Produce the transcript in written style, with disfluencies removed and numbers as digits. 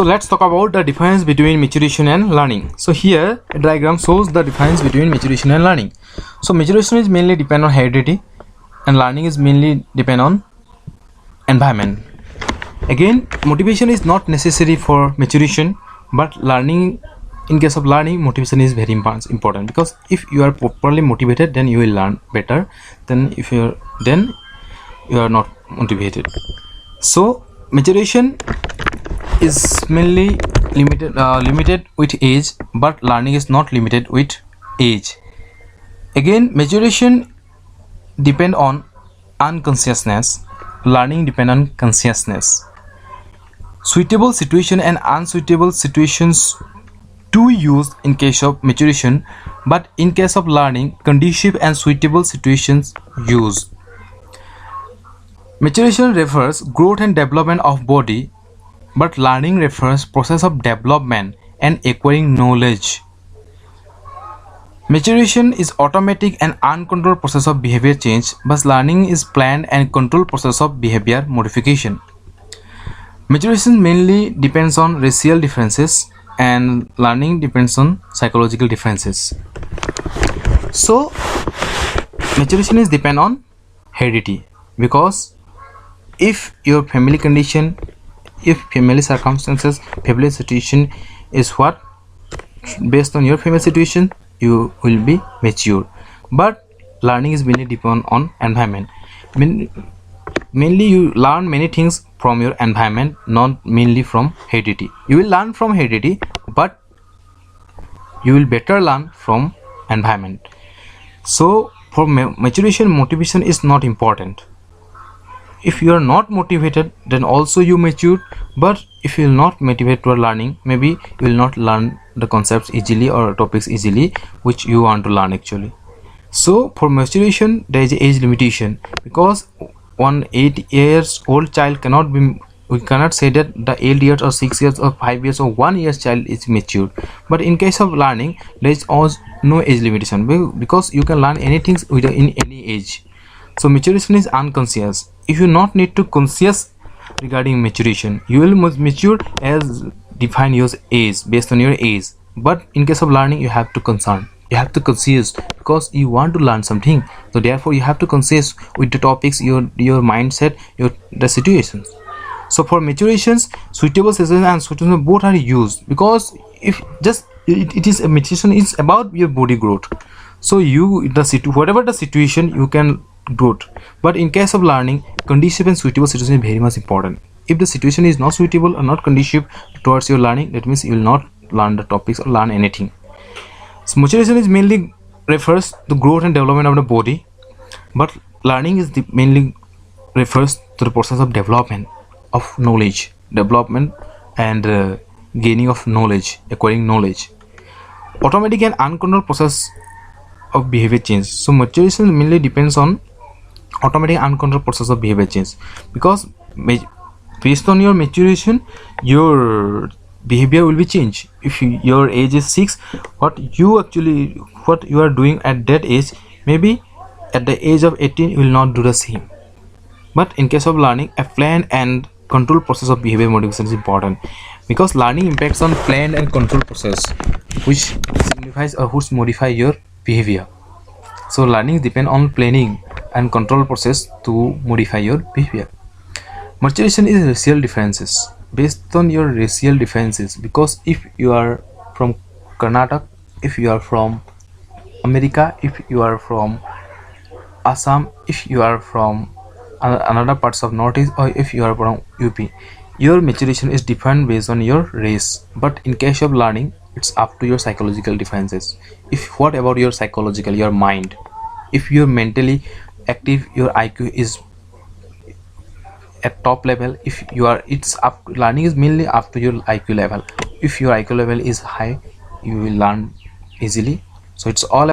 So let's talk about the difference between maturation and learning. So here a diagram shows the difference between maturation and learning. So maturation is mainly depend on heredity and learning is mainly depend on environment. Again, motivation is not necessary for maturation, but learning, in case of learning, motivation is very important, because if you are properly motivated, then you will learn better than if you are not motivated. So maturation is mainly limited with age, but learning is not limited with age. Again, maturation depend on unconsciousness, learning depend on consciousness. Suitable situation and unsuitable situations to use in case of maturation, but in case of learning, conducive and suitable situations use. Maturation refers growth and development of body, but learning refers process of development and acquiring knowledge. Maturation is automatic and uncontrolled process of behavior change, but learning is planned and controlled process of behavior modification. Maturation mainly depends on racial differences and learning depends on psychological differences. So maturation is depend on heredity, because if your family condition, if family circumstances, family situation is what, based on your family situation, you will be mature. But learning is mainly depend on environment. Mainly you learn many things from your environment, not mainly from heredity. You will learn from heredity, but you will better learn from environment. So for maturation, motivation is not important. If you are not motivated, then also you mature. But if you will not motivate for learning, maybe you will not learn the concepts easily or topics easily which you want to learn actually. So for maturation there is age limitation, because one 8 years old child cannot be, we cannot say that the 8 years or 6 years or 5 years or 1 year child is mature. But in case of learning, there is also no age limitation, because you can learn anything in any age. So maturation is unconscious. If you not need to conscious regarding maturation, you will mature as define your age, based on your age. But in case of learning, you have to concern, you have to conscious, because you want to learn something. So therefore you have to conscious with the topics, your mindset, the situations. So for maturations, suitable situation and suitable both are used, because if just it is a maturation is about your body growth. So whatever the situation, you can growth. But in case of learning, conducive and suitable situation is very much important. If the situation is not suitable or not conducive towards your learning, that means you will not learn the topics or learn anything. So maturation is mainly refers to growth and development of the body, but learning is mainly refers to the process of development of knowledge, development and gaining of knowledge, acquiring knowledge. Automatic and uncontrolled process of behavior change. So maturation mainly depends on automatic uncontrolled process of behavior change, because based on your maturation, your behavior will be changed. If your age is 6, what you are doing at that age, maybe at the age of 18 you will not do the same. But in case of learning, a planned and controlled process of behavior modification is important, because learning impacts on planned and controlled process, which signifies or which modify your behavior. So learning depend on planning and control process to modify your behavior. Maturation is racial differences, based on your racial differences, because if you are from Karnataka, if you are from America, if you are from Assam, if you are from another parts of Northeast, or if you are from UP, your maturation is different based on your race. But in case of learning, it's up to your psychological differences. If what about your psychological, your mind, if you're mentally active, your IQ is at top level. If you are, it's up, learning is mainly up to your IQ level. If your IQ level is high, you will learn easily. So it's all